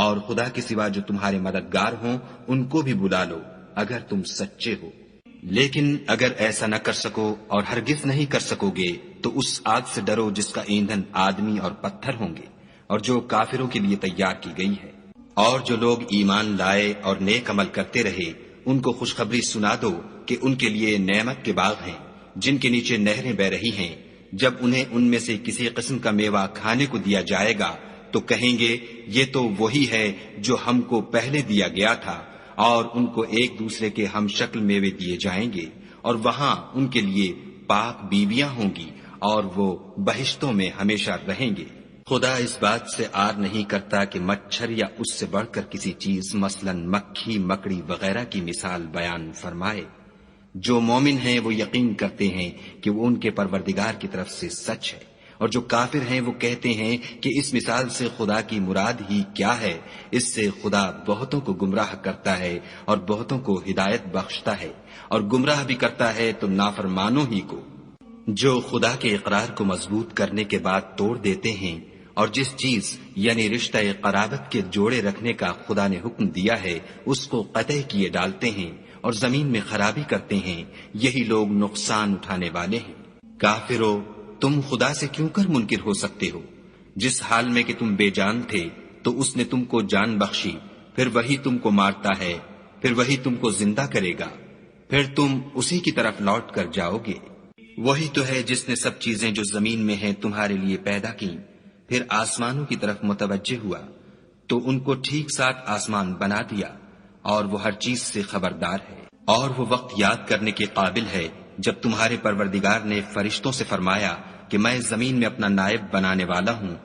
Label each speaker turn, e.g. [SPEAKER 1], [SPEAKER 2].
[SPEAKER 1] اور خدا کے سوا جو تمہارے مددگار ہوں ان کو بھی بلا لو اگر تم سچے ہو۔ لیکن اگر ایسا نہ کر سکو اور ہرگز نہیں کر سکو گے تو اس آگ سے ڈرو جس کا ایندھن آدمی اور پتھر ہوں گے اور جو کافروں کے لیے تیار کی گئی ہے۔ اور جو لوگ ایمان لائے اور نیک عمل کرتے رہے ان کو خوشخبری سنا دو کہ ان کے لیے نعمت کے باغ ہیں جن کے نیچے نہریں بہ رہی ہیں۔ جب انہیں ان میں سے کسی قسم کا میوہ کھانے کو دیا جائے گا تو کہیں گے یہ تو وہی ہے جو ہم کو پہلے دیا گیا تھا، اور ان کو ایک دوسرے کے ہم شکل میوے دیے جائیں گے، اور وہاں ان کے لیے پاک بیویاں ہوں گی اور وہ بہشتوں میں ہمیشہ رہیں گے۔ خدا اس بات سے آر نہیں کرتا کہ مچھر یا اس سے بڑھ کر کسی چیز مثلا مکھی مکڑی وغیرہ کی مثال بیان فرمائے۔ جو مومن ہیں وہ یقین کرتے ہیں کہ وہ ان کے پروردگار کی طرف سے سچ ہے، اور جو کافر ہیں وہ کہتے ہیں کہ اس مثال سے خدا کی مراد ہی کیا ہے۔ اس سے خدا بہتوں کو گمراہ کرتا ہے اور بہتوں کو ہدایت بخشتا ہے، اور گمراہ بھی کرتا ہے تو نافرمانوں ہی کو۔ جو خدا کے اقرار کو مضبوط کرنے کے بعد توڑ دیتے ہیں، اور جس چیز یعنی رشتہ قرابت کے جوڑے رکھنے کا خدا نے حکم دیا ہے اس کو قطع کیے ڈالتے ہیں اور زمین میں خرابی کرتے ہیں، یہی لوگ نقصان اٹھانے والے ہیں۔ کافرو، تم خدا سے کیوں کر منکر ہو سکتے ہو؟ جس حال میں کہ تم بے جان تھے تو اس نے تم کو جان بخشی، پھر وہی تم کو مارتا ہے، پھر وہی تم کو زندہ کرے گا، پھر تم اسی کی طرف لوٹ کر جاؤ گے۔ وہی تو ہے جس نے سب چیزیں جو زمین میں ہیں تمہارے لیے پیدا کی، پھر آسمانوں کی طرف متوجہ ہوا تو ان کو ٹھیک ساتھ آسمان بنا دیا، اور وہ ہر چیز سے خبردار ہے۔ اور وہ وقت یاد کرنے کے قابل ہے جب تمہارے پروردگار نے فرشتوں سے فرمایا کہ میں زمین میں اپنا نائب بنانے والا ہوں